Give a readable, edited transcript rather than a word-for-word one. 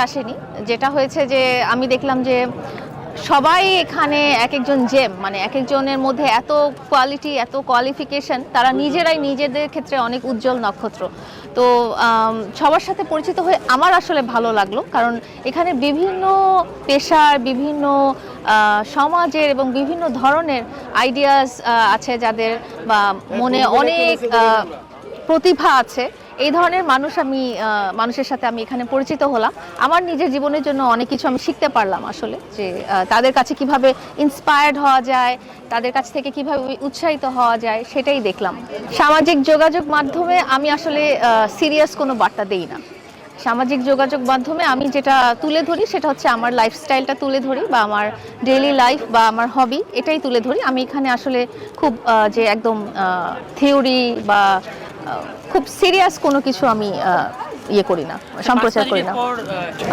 আসেনি। যেটা হয়েছে যে আমি দেখলাম যে সবাই এখানে একেকজন জেম, মানে একেকজনের মধ্যে এত কোয়ালিটি, এত কোয়ালিফিকেশন, তারা নিজেরাই নিজেদের ক্ষেত্রে অনেক উজ্জ্বল নক্ষত্র। তো সবার সাথে পরিচিত হয়ে আমার আসলে ভালো লাগলো, কারণ এখানে বিভিন্ন পেশার, বিভিন্ন সমাজের এবং বিভিন্ন ধরনের আইডিয়াস আছে, যাদের বা মনে অনেক প্রতিভা আছে। এই ধরনের মানুষের সাথে আমি এখানে পরিচিত হলাম। আমার নিজের জীবনের জন্য অনেক কিছু আমি শিখতে পারলাম আসলে, যে তাদের কাছে কিভাবে ইন্সপায়ার্ড হওয়া যায়, তাদের কাছ থেকে কিভাবে উৎসাহিত হওয়া যায়, সেটাই দেখলাম। সামাজিক যোগাযোগ মাধ্যমে আমি আসলে সিরিয়াস কোনো বার্তা দেই না। সামাজিক যোগাযোগ মাধ্যমে আমি যেটা তুলে ধরি সেটা হচ্ছে আমার লাইফস্টাইলটা তুলে ধরি, বা আমার ডেইলি লাইফ বা আমার হবি, এটাই তুলে ধরি। আমি এখানে আসলে খুব যে একদম থিওরি বা খুব সিরিয়াস কোনো কিছু আমি ইয়ে করি না, সম্প্রচার করি না।